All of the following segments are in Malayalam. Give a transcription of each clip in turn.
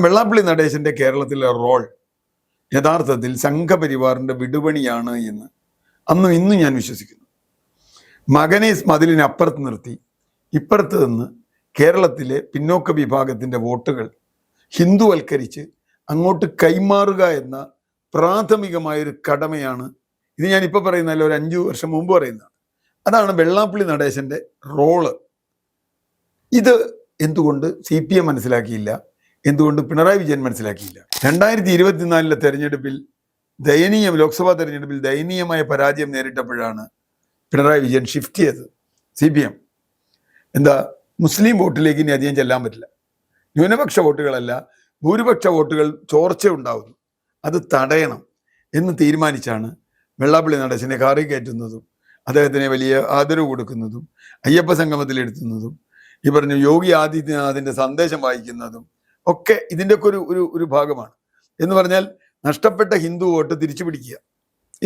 വെള്ളാപ്പള്ളി നടേശന്റെ കേരളത്തിലെ റോൾ യഥാർത്ഥത്തിൽ സംഘപരിവാറിന്റെ വിടുപണിയാണ് എന്ന് അന്നും ഇന്നും ഞാൻ വിശ്വസിക്കുന്നു. മകനെ മതിലിനപ്പുറത്ത് നിർത്തി ഇപ്പുറത്ത് നിന്ന് കേരളത്തിലെ പിന്നോക്ക വിഭാഗത്തിന്റെ വോട്ടുകൾ ഹിന്ദുവൽക്കരിച്ച് അങ്ങോട്ട് കൈമാറുക എന്ന പ്രാഥമികമായൊരു കടമയാണ്. ഇത് ഞാനിപ്പോൾ പറയുന്നതല്ല, ഒരു 5 വർഷം മുമ്പ് പറയുന്നതാണ്. അതാണ് വെള്ളാപ്പള്ളി നടേശന്റെ റോള്. ഇത് എന്തുകൊണ്ട് CPM മനസ്സിലാക്കിയില്ല? എന്തുകൊണ്ട് പിണറായി വിജയൻ മനസ്സിലാക്കിയില്ല? 2024 തെരഞ്ഞെടുപ്പിൽ ലോക്സഭാ തെരഞ്ഞെടുപ്പിൽ ദയനീയമായ പരാജയം നേരിട്ടപ്പോഴാണ് പിണറായി വിജയൻ ഷിഫ്റ്റ് ചെയ്തത്. CPM മുസ്ലിം വോട്ടിലേക്ക് ഇനി അധികം ചെല്ലാൻ പറ്റില്ല, ന്യൂനപക്ഷ വോട്ടുകളല്ല ഭൂരിപക്ഷ വോട്ടുകൾ ചോർച്ച ഉണ്ടാവുന്നു, അത് തടയണം എന്ന് തീരുമാനിച്ചാണ് വെള്ളാപ്പള്ളി നടേശനെ കാറി കയറ്റുന്നതും അദ്ദേഹത്തിന് വലിയ ആദരവ് കൊടുക്കുന്നതും അയ്യപ്പ സംഗമത്തിലെടുത്തുന്നതും ഈ പറഞ്ഞ യോഗി ആദിത്യനാഥിന്റെ സന്ദേശം വായിക്കുന്നതും ഒക്കെ ഇതിൻ്റെയൊക്കെ ഒരു ഭാഗമാണ്. എന്ന് പറഞ്ഞാൽ നഷ്ടപ്പെട്ട ഹിന്ദു വോട്ട് തിരിച്ചു പിടിക്കുക.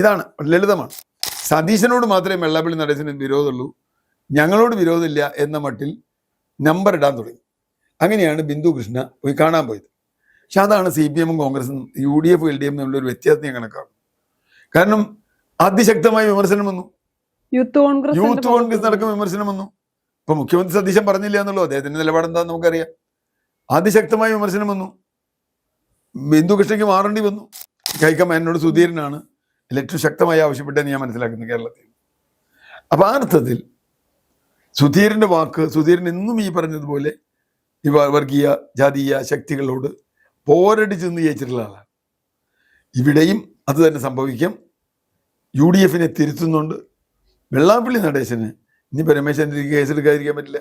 ഇതാണ്, ലളിതമാണ്. സതീശനോട് മാത്രമേ വെള്ളാപ്പള്ളി നടേശന് വിരോധമുള്ളൂ, ഞങ്ങളോട് വിരോധമില്ല എന്ന മട്ടിൽ നമ്പർ ഇടാൻ തുടങ്ങി. അങ്ങനെയാണ് ബിന്ദു കൃഷ്ണ പോയി കാണാൻ പോയത്. പക്ഷെ അതാണ് CPM കോൺഗ്രസും UDF LDF തമ്മിലൊരു വ്യത്യാസം ഞാൻ കണക്കാക്കും. കാരണം അതിശക്തമായ വിമർശനം വന്നു, യൂത്ത് കോൺഗ്രസ് നടക്കും വിമർശനം വന്നു. ഇപ്പൊ മുഖ്യമന്ത്രി സതീശൻ പറഞ്ഞില്ല എന്നുള്ളൂ, അദ്ദേഹത്തിന്റെ നിലപാടെന്താന്ന് നമുക്കറിയാം. അതിശക്തമായ വിമർശനം വന്നു, ബിന്ദു കൃഷ്ണയ്ക്ക് മാറേണ്ടി വന്നു. ഹൈക്കമാൻഡിനോട് സുധീരനാണ് ഏറ്റവും ശക്തമായി ആവശ്യപ്പെട്ടതെന്ന് ഞാൻ മനസ്സിലാക്കുന്നു കേരളത്തിൽ. അപ്പൊ ആ അർത്ഥത്തിൽ സുധീരന്റെ വാക്ക്, സുധീരൻ എന്നും ഈ പറഞ്ഞതുപോലെ ഈ വർഗീയ ജാതീയ ശക്തികളോട് പോരടിച്ച് നിന്ന് ജയിച്ചിട്ടുള്ള ആളാണ്. ഇവിടെയും അത് തന്നെ സംഭവിക്കാം. UDF തിരുത്തുന്നുണ്ട്. വെള്ളാപ്പള്ളി നടേശന് ഇനിയിപ്പോൾ രമേശ് കേസ് എടുക്കാതിരിക്കാൻ പറ്റില്ല,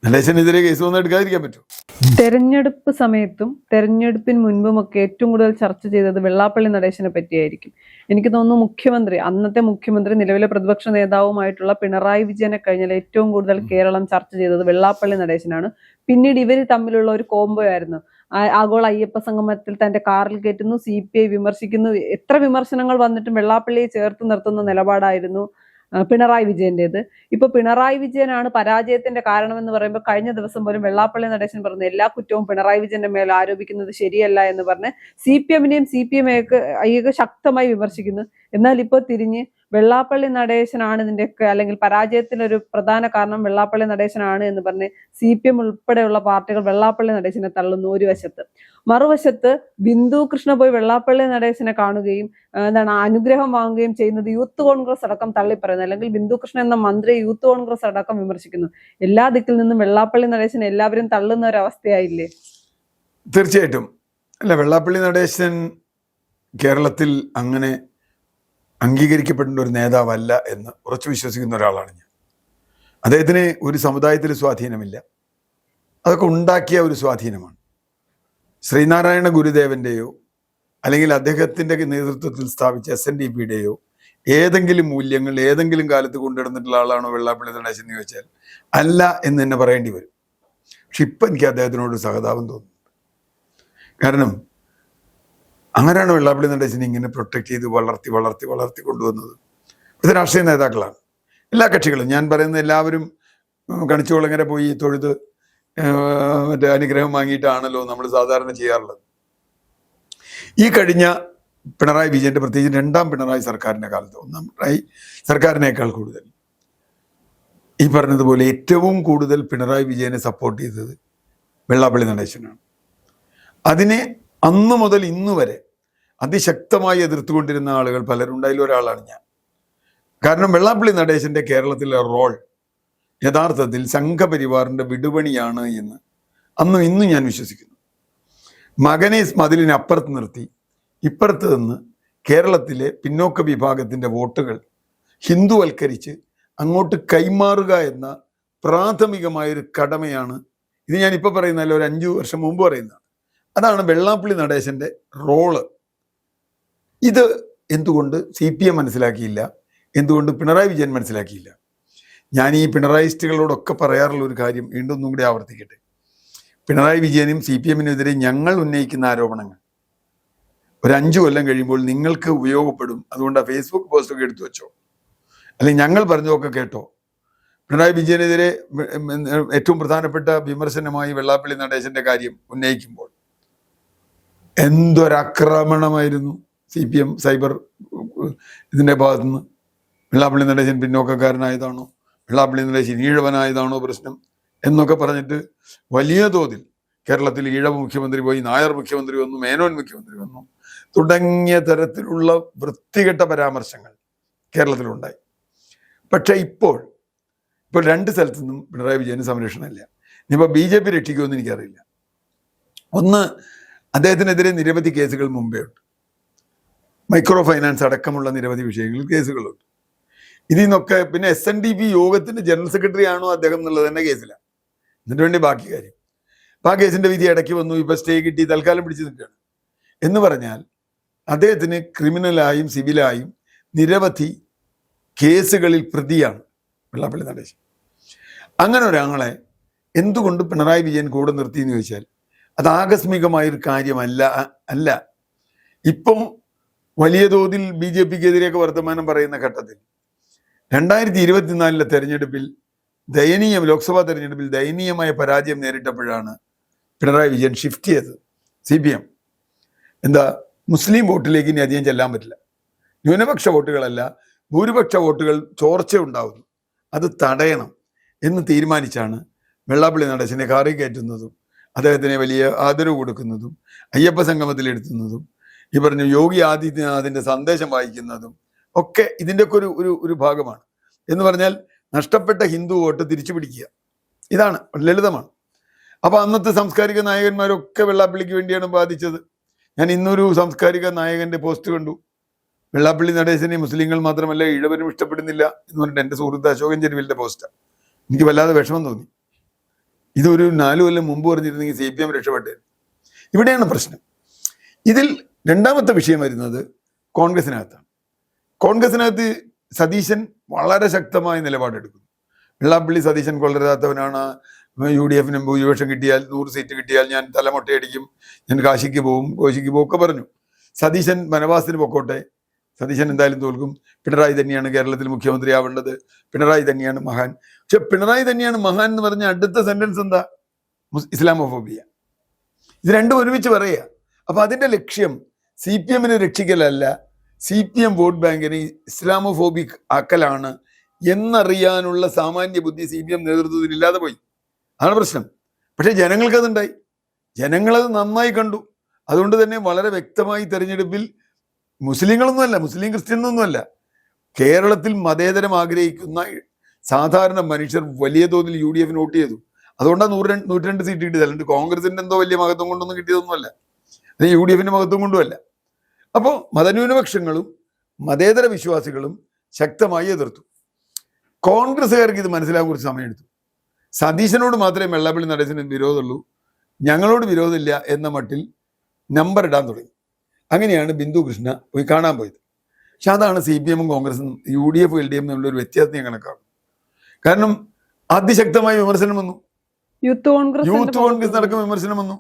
നടേശനെതിരെ കേസ് ഒന്നും എടുക്കാതിരിക്കാൻ പറ്റും. തെരഞ്ഞെടുപ്പ് സമയത്തും തെരഞ്ഞെടുപ്പിന് മുൻപുമൊക്കെ ഏറ്റവും കൂടുതൽ ചർച്ച ചെയ്തത് വെള്ളാപ്പള്ളി നടേശനെ പറ്റിയായിരിക്കും. എനിക്ക് തോന്നുന്നു അന്നത്തെ മുഖ്യമന്ത്രി നിലവിലെ പ്രതിപക്ഷ നേതാവുമായിട്ടുള്ള പിണറായി വിജയനെ കഴിഞ്ഞാൽ ഏറ്റവും കൂടുതൽ കേരളം ചർച്ച ചെയ്തത് വെള്ളാപ്പള്ളി നടേശനാണ്. പിന്നീട് ഇവർ തമ്മിലുള്ള ഒരു കോംബോ ആയിരുന്നു. ആഗോള അയ്യപ്പ സംഗമത്തിൽ തന്റെ കാറിൽ കയറ്റുന്നു, CPI വിമർശിക്കുന്നു. എത്ര വിമർശനങ്ങൾ വന്നിട്ടും വെള്ളാപ്പള്ളിയെ ചേർത്ത് നിർത്തുന്ന നിലപാടായിരുന്നു പിണറായി വിജയന്റേത്. ഇപ്പൊ പിണറായി വിജയനാണ് പരാജയത്തിന്റെ കാരണമെന്ന് പറയുമ്പോൾ കഴിഞ്ഞ ദിവസം പോലും വെള്ളാപ്പള്ളി നടേശൻ പറഞ്ഞു എല്ലാ കുറ്റവും പിണറായി വിജയന്റെ മേൽ ആരോപിക്കുന്നത് ശരിയല്ല എന്ന് പറഞ്ഞ് CPM-നെയും CPM-യൊക്കെ ശക്തമായി വിമർശിക്കുന്നു. എന്നാൽ ഇപ്പോൾ തിരിഞ്ഞ് വെള്ളാപ്പള്ളി നടേശനാണ് ഇതിന്റെയൊക്കെ അല്ലെങ്കിൽ പരാജയത്തിനൊരു പ്രധാന കാരണം വെള്ളാപ്പള്ളി നടേശനാണ് എന്ന് പറഞ്ഞ് CPM ഉൾപ്പെടെയുള്ള പാർട്ടികൾ വെള്ളാപ്പള്ളി നടേശനെ തള്ളുന്നു ഒരു വശത്ത്. മറുവശത്ത് ബിന്ദു കൃഷ്ണ പോയി വെള്ളാപ്പള്ളി നടേശനെ കാണുകയും അനുഗ്രഹം വാങ്ങുകയും ചെയ്യുന്നത് യൂത്ത് കോൺഗ്രസ് അടക്കം തള്ളിപ്പറയുന്നു. അല്ലെങ്കിൽ ബിന്ദു കൃഷ്ണ എന്ന മന്ത്രി യൂത്ത് കോൺഗ്രസ് അടക്കം വിമർശിക്കുന്നു. എല്ലാ ദിക്കിൽ നിന്നും വെള്ളാപ്പള്ളി നടേശനെ എല്ലാവരും തള്ളുന്ന ഒരു അവസ്ഥയായില്ലേ? തീർച്ചയായിട്ടും. അല്ല, വെള്ളാപ്പള്ളി നടേശൻ കേരളത്തിൽ അങ്ങനെ അംഗീകരിക്കപ്പെടേണ്ട ഒരു നേതാവല്ല എന്ന് ഉറച്ചു വിശ്വസിക്കുന്ന ഒരാളാണ് ഞാൻ. അദ്ദേഹത്തിന് ഒരു സമുദായത്തിൽ സ്വാധീനമില്ല, അതൊക്കെ ഉണ്ടാക്കിയ ഒരു സ്വാധീനമാണ്. ശ്രീനാരായണ ഗുരുദേവന്റെയോ അല്ലെങ്കിൽ അദ്ദേഹത്തിന്റെ നേതൃത്വത്തിൽ സ്ഥാപിച്ച SNDP-യുടെയോ ഏതെങ്കിലും മൂല്യങ്ങൾ ഏതെങ്കിലും കാലത്ത് കൊണ്ടുവന്നിട്ടുള്ള ആളാണോ വെള്ളാപ്പള്ളി നടേശൻ എന്ന് ചോദിച്ചാൽ അല്ല എന്ന് തന്നെ പറയേണ്ടി വരും. പക്ഷെ ഇപ്പം എനിക്ക് അദ്ദേഹത്തിനോട് സഹതാപം തോന്നുന്നു. കാരണം അങ്ങനെയാണ് വെള്ളാപ്പള്ളി നടേശനെ ഇങ്ങനെ പ്രൊട്ടക്ട് ചെയ്ത് വളർത്തി കൊണ്ടുവന്നത്. ഇത് രാഷ്ട്രീയ നേതാക്കളാണ് എല്ലാ കക്ഷികളും. ഞാൻ പറയുന്ന എല്ലാവരും കണിച്ചുകുളങ്ങര പോയി തൊഴുത് മറ്റേ അനുഗ്രഹം വാങ്ങിയിട്ടാണല്ലോ നമ്മൾ സാധാരണ ചെയ്യാറുള്ളത്. ഈ കഴിഞ്ഞ പിണറായി വിജയന്റെ പ്രത്യേകിച്ച് 2ാം പിണറായി സർക്കാരിന്റെ കാലത്ത് 1ാം പിണറായി സർക്കാരിനേക്കാൾ കൂടുതൽ ഈ പറഞ്ഞതുപോലെ ഏറ്റവും കൂടുതൽ പിണറായി വിജയനെ സപ്പോർട്ട് ചെയ്തത് വെള്ളാപ്പള്ളി നടേശനാണ്. അതിനെ അന്നു മുതൽ ഇന്നു വരെ അതിശക്തമായി എതിർത്തുകൊണ്ടിരുന്ന ആളുകൾ പലരുണ്ടായാലും ഒരാളാണ് ഞാൻ. കാരണം വെള്ളാപ്പള്ളി നടേശന്റെ കേരളത്തിലെ റോൾ യഥാർത്ഥത്തിൽ സംഘപരിവാറിന്റെ വിടുപണിയാണ് എന്ന് അന്നും ഇന്നും ഞാൻ വിശ്വസിക്കുന്നു. മകനെ മതിലിനപ്പുറത്ത് നിർത്തി ഇപ്പുറത്ത് നിന്ന് കേരളത്തിലെ പിന്നോക്ക വിഭാഗത്തിന്റെ വോട്ടുകൾ ഹിന്ദുവൽക്കരിച്ച് അങ്ങോട്ട് കൈമാറുക എന്ന പ്രാഥമികമായൊരു കടമയാണ്. ഇത് ഞാനിപ്പോൾ പറയുന്നതല്ല, ഒരു 5 വർഷം മുമ്പ് പറയുന്നതാണ്. അതാണ് വെള്ളാപ്പള്ളി നടേശന്റെ റോള്. ഇത് എന്തുകൊണ്ട് CPM മനസ്സിലാക്കിയില്ല? എന്തുകൊണ്ട് പിണറായി വിജയൻ മനസ്സിലാക്കിയില്ല? ഞാൻ ഈ പിണറായിസ്റ്റുകളോടൊക്കെ പറയാറുള്ള ഒരു കാര്യം വീണ്ടും ഒന്നും കൂടി ആവർത്തിക്കട്ടെ. പിണറായി വിജയനും CPM-നെതിരെ ഞങ്ങൾ ഉന്നയിക്കുന്ന ആരോപണങ്ങൾ ഒരു 5 കൊല്ലം കഴിയുമ്പോൾ നിങ്ങൾക്ക് ഉപയോഗപ്പെടും. അതുകൊണ്ട് ആ Facebook പോസ്റ്റൊക്കെ എടുത്തു വെച്ചോ, അല്ലെങ്കിൽ ഞങ്ങൾ പറഞ്ഞതൊക്കെ കേട്ടോ. പിണറായി വിജയനെതിരെ ഏറ്റവും പ്രധാനപ്പെട്ട വിമർശനമായി വെള്ളാപ്പള്ളി നടേശന്റെ കാര്യം ഉന്നയിക്കുമ്പോൾ എന്തൊരാക്രമണമായിരുന്നു CPM സൈബർ ഇതിൻ്റെ ഭാഗത്തുനിന്ന്. വെള്ളാപ്പള്ളി നടേശൻ പിന്നോക്കക്കാരനായതാണോ, വെള്ളാപ്പള്ളി നടേശൻ ഈഴവനായതാണോ പ്രശ്നം എന്നൊക്കെ പറഞ്ഞിട്ട് വലിയ തോതിൽ കേരളത്തിൽ ഈഴവ മുഖ്യമന്ത്രി പോയി, നായർ മുഖ്യമന്ത്രി വന്നു, മേനോൻ മുഖ്യമന്ത്രി വന്നു തുടങ്ങിയ തരത്തിലുള്ള വൃത്തികെട്ട പരാമർശങ്ങൾ കേരളത്തിലുണ്ടായി. പക്ഷെ ഇപ്പോൾ രണ്ട് സ്ഥലത്തു നിന്നും പിണറായി വിജയന് സംരക്ഷണമില്ല. ഇനിയിപ്പോൾ BJP രക്ഷിക്കുമെന്ന് എനിക്കറിയില്ല. ഒന്ന്, അദ്ദേഹത്തിനെതിരെ നിരവധി കേസുകൾ മുമ്പേ ഉണ്ട്. മൈക്രോ ഫൈനാൻസ് അടക്കമുള്ള നിരവധി വിഷയങ്ങളിൽ കേസുകളുണ്ട്. ഇതിൽ നിന്നൊക്കെ പിന്നെ SNDP യോഗത്തിന്റെ ജനറൽ സെക്രട്ടറി ആണോ അദ്ദേഹം എന്നുള്ളത് തന്നെ കേസിലാണ്. എന്നിട്ട് വേണ്ടി ബാക്കി കാര്യം. അപ്പം ആ കേസിന്റെ വിധി ഇടയ്ക്ക് വന്നു, ഇപ്പൊ സ്റ്റേ കിട്ടി, തൽക്കാലം പിടിച്ചു നിൽക്കുകയാണ്. എന്ന് പറഞ്ഞാൽ അദ്ദേഹത്തിന് ക്രിമിനലായും സിവിലായും നിരവധി കേസുകളിൽ പ്രതിയാണ് വെള്ളാപ്പള്ളി നടേശൻ. അങ്ങനെ ഒരാളെ എന്തുകൊണ്ട് പിണറായി വിജയൻ കൂടെ നിർത്തി എന്ന് ചോദിച്ചാൽ അത് ആകസ്മികമായൊരു കാര്യമല്ല. ഇപ്പം വലിയ തോതിൽ BJPക്കെതിരെയൊക്കെ വർത്തമാനം പറയുന്ന ഘട്ടത്തിൽ 2024 തെരഞ്ഞെടുപ്പിൽ ലോക്സഭാ തെരഞ്ഞെടുപ്പിൽ ദയനീയമായ പരാജയം നേരിട്ടപ്പോഴാണ് പിണറായി വിജയൻ ഷിഫ്റ്റ് ചെയ്തത്. CPM മുസ്ലിം വോട്ടിലേക്ക് ഇനി അധികം ചെല്ലാൻ പറ്റില്ല, ന്യൂനപക്ഷ വോട്ടുകളല്ല ഭൂരിപക്ഷ വോട്ടുകൾ ചോർച്ച ഉണ്ടാവുന്നു, അത് തടയണം എന്ന് തീരുമാനിച്ചാണ് വെള്ളാപ്പള്ളി നടേശനെ കാറി കയറ്റുന്നതും അദ്ദേഹത്തിന് വലിയ ആദരവ് കൊടുക്കുന്നതും അയ്യപ്പ സംഗമത്തിലെടുത്തുന്നതും ഈ പറഞ്ഞ യോഗി ആദിത്യനാഥിന്റെ സന്ദേശം വായിക്കുന്നതും ഒക്കെ ഇതിൻ്റെയൊക്കെ ഒരു ഭാഗമാണ്. എന്ന് പറഞ്ഞാൽ നഷ്ടപ്പെട്ട ഹിന്ദു വോട്ട് തിരിച്ചു പിടിക്കുക, ഇതാണ് ലളിതമാണ്. അപ്പൊ അന്നത്തെ സാംസ്കാരിക നായകന്മാരൊക്കെ വെള്ളാപ്പള്ളിക്ക് വേണ്ടിയാണ് ബാധിച്ചത്. ഞാൻ ഇന്നൊരു സാംസ്കാരിക നായകന്റെ പോസ്റ്റ് കണ്ടു, വെള്ളാപ്പള്ളി നടേശനെ മുസ്ലിങ്ങൾ മാത്രമല്ല ഈഴവരും ഇഷ്ടപ്പെടുന്നില്ല എന്ന് പറഞ്ഞിട്ട് എൻ്റെ സുഹൃത്ത് അശോകൻ ചെരുവിലിന്റെ പോസ്റ്റാണ്. എനിക്ക് വല്ലാതെ വിഷമം തോന്നി. ഇതൊരു 4 കൊല്ലം മുമ്പ് പറഞ്ഞിരുന്നെങ്കിൽ CPM രക്ഷപ്പെട്ടേ. ഇവിടെയാണ് പ്രശ്നം. ഇതിൽ രണ്ടാമത്തെ വിഷയം വരുന്നത് കോൺഗ്രസിനകത്താണ്. കോൺഗ്രസിനകത്ത് സതീശൻ വളരെ ശക്തമായ നിലപാടെടുക്കുന്നു. വെള്ളാപ്പള്ളി സതീശൻ കൊള്ളരുതാത്തവനാണ്, UDFന് ഭൂരിപക്ഷം കിട്ടിയാൽ 100 സീറ്റ് കിട്ടിയാൽ ഞാൻ തലമുട്ടയടിക്കും, ഞാൻ കാശിക്ക് പോവും ഒക്കെ പറഞ്ഞു. സതീശൻ വനവാസത്തിന് പൊക്കോട്ടെ, സതീശൻ എന്തായാലും തോൽക്കും, പിണറായി തന്നെയാണ് കേരളത്തിൽ മുഖ്യമന്ത്രി ആവേണ്ടത്, പിണറായി തന്നെയാണ് മഹാൻ. പക്ഷെ പിണറായി തന്നെയാണ് മഹാൻ എന്ന് പറഞ്ഞ അടുത്ത സെന്റൻസ് എന്താ? ഇസ്ലാമോഫോബിയ. ഇത് രണ്ടും ഒരുമിച്ച് പറയുക. അപ്പൊ അതിന്റെ ലക്ഷ്യം CPMനെ രക്ഷിക്കലല്ല, CPM വോട്ട് ബാങ്കിനെ ഇസ്ലാമോഫോബിക് ആക്കലാണ് എന്നറിയാനുള്ള സാമാന്യ ബുദ്ധി CPM നേതൃത്വത്തിൽ ഇല്ലാതെ പോയി. അതാണ് പ്രശ്നം. പക്ഷെ ജനങ്ങൾക്കതുണ്ടായി, ജനങ്ങളത് നന്നായി കണ്ടു. അതുകൊണ്ട് തന്നെ വളരെ വ്യക്തമായി തെരഞ്ഞെടുപ്പിൽ മുസ്ലിങ്ങളൊന്നുമല്ല, മുസ്ലിം ക്രിസ്ത്യനൊന്നുമല്ല, കേരളത്തിൽ മതേതരം ആഗ്രഹിക്കുന്ന സാധാരണ മനുഷ്യർ വലിയ തോതിൽ UDFന് വോട്ട് ചെയ്തു. അതുകൊണ്ടാണ് 102 സീറ്റ് കിട്ടിയത്. അല്ലാണ്ട് കോൺഗ്രസിന്റെ എന്തോ വലിയ മഹത്വം കൊണ്ടൊന്നും കിട്ടിയതൊന്നുമല്ല, അത് UDFന്റെ മഹത്വം കൊണ്ടുമല്ല. അപ്പോൾ മതന്യൂനപക്ഷങ്ങളും മതേതര വിശ്വാസികളും ശക്തമായി എതിർത്തു. കോൺഗ്രസ്സുകാർക്ക് ഇത് മനസ്സിലാകാൻ കുറച്ച് സമയമെടുത്തു. സതീശനോട് മാത്രമേ വെള്ളാപ്പള്ളി നടേശന് വിരോധമുള്ളൂ, ഞങ്ങളോട് വിരോധമില്ല എന്ന മട്ടിൽ നമ്പർ ഇടാൻ തുടങ്ങി. അങ്ങനെയാണ് ബിന്ദു കൃഷ്ണ പോയി കാണാൻ പോയത്. പക്ഷെ അതാണ് CPMും കോൺഗ്രസും UDF LDF തമ്മിലുള്ള ഒരു വ്യത്യാസം ഞാൻ കണക്കാക്കും. കാരണം അതിശക്തമായ വിമർശനം വന്നു, യൂത്ത് കോൺഗ്രസ് നടക്കുന്ന വിമർശനം വന്നു.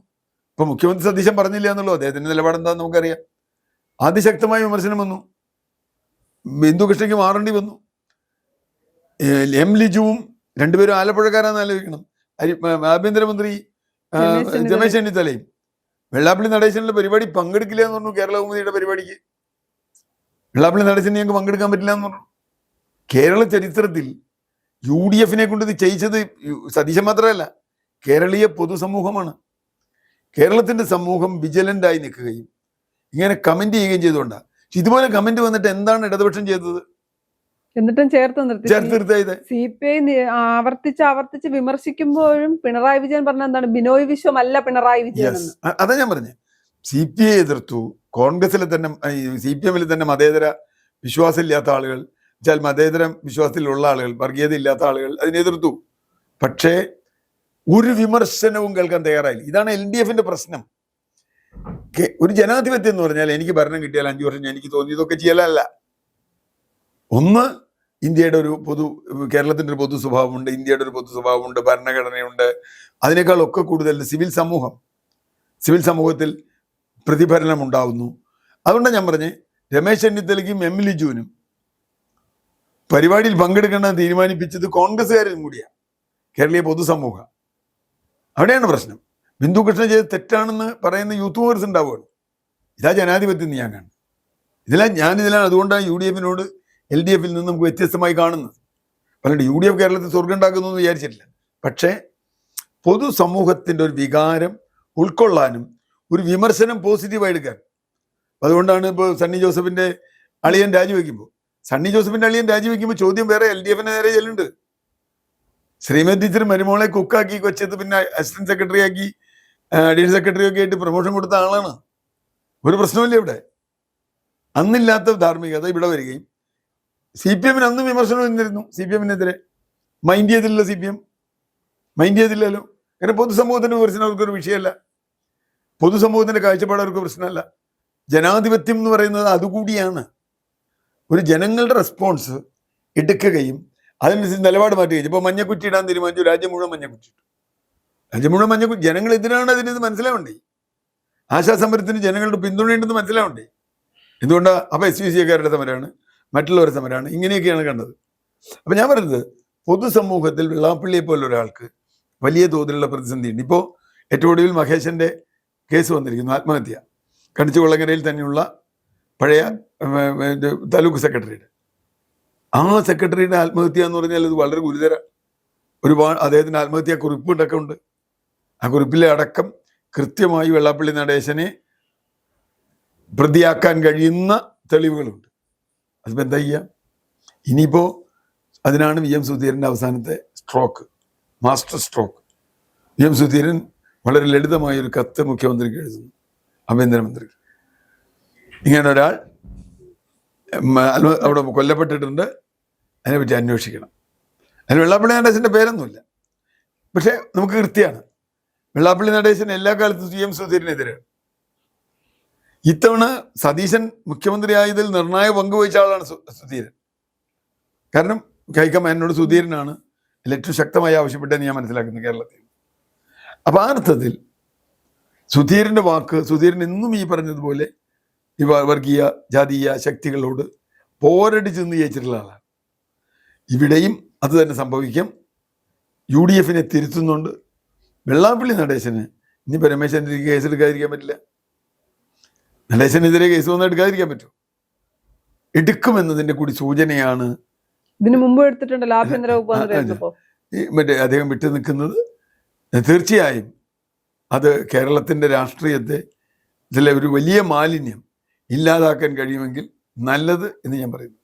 ഇപ്പൊ മുഖ്യമന്ത്രി സതീശൻ പറഞ്ഞില്ല എന്നുള്ളൂ, അദ്ദേഹത്തിന്റെ നിലപാടെന്താന്ന് നമുക്കറിയാം. അതിശക്തമായ വിമർശനം വന്നു, ബിന്ദു കൃഷ്ണയ്ക്ക് മാറേണ്ടി വന്നു. ലിജുവും രണ്ടുപേരും ആലപ്പുഴക്കാരാന്ന് ആലോചിക്കണം. ആഭ്യന്തരമന്ത്രി രമേശ് ചെന്നിത്തലയും വെള്ളാപ്പള്ളി നടേശന്റെ പരിപാടി പങ്കെടുക്കില്ല എന്ന് പറഞ്ഞു. കേരള കൗമുദിയുടെ പരിപാടിക്ക് വെള്ളാപ്പള്ളി നടേശന് ഞങ്ങൾക്ക് പങ്കെടുക്കാൻ പറ്റില്ല എന്ന് പറഞ്ഞു. കേരള ചരിത്രത്തിൽ UDFനെ കൊണ്ട് ഇത് ചെയ്യിച്ചത് സതീശൻ മാത്രമല്ല, കേരളീയ പൊതുസമൂഹമാണ്. കേരളത്തിന്റെ സമൂഹം വിജിലന്റായി നിൽക്കുകയും ഇങ്ങനെ കമന്റ് ചെയ്യുകയും ചെയ്തുകൊണ്ടാണ്. ഇതുപോലെ കമന്റ് വന്നിട്ട് എന്താണ് ഇടതുപക്ഷം ചെയ്തത്? എന്നിട്ടും ചേർത്ത് നിർത്തിയത്. CPI ആവർത്തിച്ച് വിമർശിക്കുമ്പോഴും പിണറായി വിജയൻ പറഞ്ഞ എന്താണ്? ബിനോയ് വിശ്വം അല്ല പിണറായി വിജയൻ. അതാ ഞാൻ പറഞ്ഞത്. CPI എതിർത്തു. കോൺഗ്രസിലെ തന്നെ CPMൽ തന്നെ മതേതര വിശ്വാസമില്ലാത്ത ആളുകൾ, വെച്ചാൽ മതേതര വിശ്വാസത്തിലുള്ള ആളുകൾ, വർഗീയത ഇല്ലാത്ത ആളുകൾ അതിനെ എതിർത്തു. പക്ഷേ ഒരു വിമർശനവും കേൾക്കാൻ തയ്യാറായില്ല. ഇതാണ് LDFന്റെ പ്രശ്നം. ഒരു ജനാധിപത്യം എന്ന് പറഞ്ഞാൽ എനിക്ക് ഭരണം കിട്ടിയാൽ 5 വർഷം എനിക്ക് തോന്നിയതൊക്കെ ചെയ്യലല്ല. ഒന്ന്, ഇന്ത്യയുടെ ഒരു കേരളത്തിന്റെ ഒരു പൊതു സ്വഭാവമുണ്ട്, ഇന്ത്യയുടെ ഒരു പൊതു സ്വഭാവമുണ്ട്, ഭരണഘടനയുണ്ട്. അതിനേക്കാളൊക്കെ കൂടുതൽ സിവിൽ സമൂഹത്തിൽ പ്രതിഫലനം ഉണ്ടാവുന്നു. അതുകൊണ്ടാണ് ഞാൻ പറഞ്ഞ് രമേശ് ചെന്നിത്തലയ്ക്കും ലിജുവിനും പരിപാടിയിൽ പങ്കെടുക്കണം തീരുമാനിപ്പിച്ചത് കോൺഗ്രസ്സുകാരും കൂടിയാണ്, കേരളീയ പൊതുസമൂഹം. അവിടെയാണ് പ്രശ്നം. ബിന്ദു കൃഷ്ണ ചെയ്ത് തെറ്റാണെന്ന് പറയുന്ന യൂത്ത് കോൺഗ്രസ് ഉണ്ടാവുകയാണ്. ഇതാ ജനാധിപത്യം ഞാൻ കാണുന്നത്. ഞാനിതിലാണ് അതുകൊണ്ടാണ് UDF-നോട് LDF-ൽ നിന്ന് നമുക്ക് വ്യത്യസ്തമായി കാണുന്നത്. പലരും UDF കേരളത്തിൽ സ്വർഗം ഉണ്ടാക്കുന്നു എന്ന് വിചാരിച്ചിട്ടില്ല. പക്ഷേ പൊതുസമൂഹത്തിൻ്റെ ഒരു വികാരം ഉൾക്കൊള്ളാനും ഒരു വിമർശനം പോസിറ്റീവായി എടുക്കാൻ. അതുകൊണ്ടാണ് ഇപ്പോൾ സണ്ണി ജോസഫിൻ്റെ അളിയൻ രാജിവെക്കുമ്പോൾ ചോദ്യം വേറെ LDF-ന് നേരെ ചെല്ലുന്നുണ്ട്. ശ്രീമതി ടീച്ചർ മരുമോളെ കുക്കാക്കി കൊച്ചത്ത് പിന്നെ അസിസ്റ്റന്റ് സെക്രട്ടറി ആക്കി അഡീഷണൽ സെക്രട്ടറി ഒക്കെ ആയിട്ട് പ്രൊമോഷൻ കൊടുത്ത ആളാണ്. ഒരു പ്രശ്നമില്ല ഇവിടെ. അന്നില്ലാത്ത ധാർമ്മികത ഇവിടെ വരികയും CPM-ന് അന്നും വിമർശനം വന്നിരുന്നു. CPM-നെതിരെ മൈൻഡ് ചെയ്തില്ല. CPM മൈൻഡ് ചെയ്തില്ലല്ലോ. കാരണം പൊതുസമൂഹത്തിൻ്റെ വിമർശനം അവർക്കൊരു വിഷയമല്ല, പൊതുസമൂഹത്തിൻ്റെ കാഴ്ചപ്പാട് അവർക്ക് പ്രശ്നമല്ല. ജനാധിപത്യം എന്ന് പറയുന്നത് അതുകൂടിയാണ്. ഒരു ജനങ്ങളുടെ റെസ്പോൺസ് എടുക്കുകയും അതിനനുസരിച്ച് നിലപാട് മാറ്റുകയും. ഇപ്പോൾ മഞ്ഞക്കുറ്റി ഇടാൻ തീരുമാനിച്ചു, രാജ്യം മുഴുവൻ മഞ്ഞക്കുറ്റി ഇട്ടു. ജനങ്ങൾ എന്തിനാണ് അതിന് മനസ്സിലാവണ്ടേ? ആശാസമരത്തിന് ജനങ്ങളുടെ പിന്തുണയുണ്ടെന്ന് മനസ്സിലാവണ്ടേ? എന്തുകൊണ്ടാണ്? അപ്പോൾ SVC-കാരുടെ സമരമാണ്, മറ്റുള്ളവരുടെ സമരമാണ്, ഇങ്ങനെയൊക്കെയാണ് കണ്ടത്. അപ്പം ഞാൻ പറയുന്നത് പൊതുസമൂഹത്തിൽ വെള്ളാപ്പള്ളിയെ പോലെ ഒരാൾക്ക് വലിയ തോതിലുള്ള പ്രതിസന്ധിയുണ്ട്. ഇപ്പോൾ ഏറ്റവും ഒടുവിൽ മഹേശൻ്റെ കേസ് വന്നിരിക്കുന്നു, ആത്മഹത്യ. കണിച്ചുകൊള്ളങ്ങരയിൽ തന്നെയുള്ള പഴയ താലൂക്ക് സെക്രട്ടറിയുടെ സെക്രട്ടറിയുടെ ആത്മഹത്യ എന്ന് പറഞ്ഞാൽ അത് വളരെ ഗുരുതര. ഒരുപാട് അദ്ദേഹത്തിൻ്റെ ആത്മഹത്യാ കുറിപ്പുണ്ടൊക്കെ ഉണ്ട്. ആ കുറിപ്പിലെ അടക്കം കൃത്യമായി വെള്ളാപ്പള്ളി നടേശനെ പ്രതിയാക്കാൻ കഴിയുന്ന തെളിവുകളുണ്ട്. അതിപ്പോൾ എന്താ ചെയ്യുക? ഇനിയിപ്പോൾ അതിനാണ് VM സുധീരൻ്റെ അവസാനത്തെ stroke, master stroke. VM Sudheeran വളരെ ലളിതമായൊരു കത്ത് മുഖ്യമന്ത്രിക്ക് എഴുതുന്നു, ആഭ്യന്തരമന്ത്രിക്ക്. ഇങ്ങനെ ഒരാൾ അവിടെ കൊല്ലപ്പെട്ടിട്ടുണ്ട്, അതിനെപ്പറ്റി അന്വേഷിക്കണം. അതിന് വെള്ളാപ്പള്ളി നടേശൻ്റെ പേരൊന്നുമില്ല, പക്ഷേ നമുക്ക് കൃത്യമാണ് വെള്ളാപ്പള്ളി നടേശൻ എല്ലാ കാലത്തും VM സുധീരനെതിരാണ്. ഇത്തവണ സതീശൻ മുഖ്യമന്ത്രി ആയതിൽ നിർണായക പങ്ക് വഹിച്ച ആളാണ് സുധീരൻ. കാരണം ഹൈക്കമാൻഡിനോട് സുധീരനാണ് ഏറ്റവും ശക്തമായി ആവശ്യപ്പെട്ടതെന്ന് ഞാൻ മനസ്സിലാക്കുന്നു കേരളത്തിൽ. അപ്പം ആ അർത്ഥത്തിൽ സുധീരൻ്റെ വാക്ക്, സുധീരൻ എന്നും ഈ പറഞ്ഞതുപോലെ ഈ വർഗീയ ജാതീയ ശക്തികളോട് പോരടിച്ച് നിന്ന് ജയിച്ചിട്ടുള്ള ആളാണ്. ഇവിടെയും അത് തന്നെ സംഭവിക്കാം. UDF-നെ തിരുത്തുന്നുണ്ട്. വെള്ളാപ്പള്ളി നടേശന് ഇനിയിപ്പോൾ രമേശനെതിരെ കേസ് എടുക്കാതിരിക്കാൻ പറ്റില്ല. നടേശനെതിരെ കേസ് വന്നാൽ എടുക്കാതിരിക്കാൻ പറ്റും. എടുക്കുമെന്നതിൻ്റെ കൂടി സൂചനയാണ് ഇതിനു മുമ്പ് എടുത്തിട്ടുണ്ടല്ലോ ആഭ്യന്തര വകുപ്പ് മറ്റേ അദ്ദേഹം വിട്ടു നിൽക്കുന്നത്. തീർച്ചയായും അത് കേരളത്തിൻ്റെ രാഷ്ട്രീയത്തെ ഇതിലെ ഒരു വലിയ മാലിന്യം ഇല്ലാതാക്കാൻ കഴിയുമെങ്കിൽ നല്ലത് എന്ന് ഞാൻ പറയുന്നു.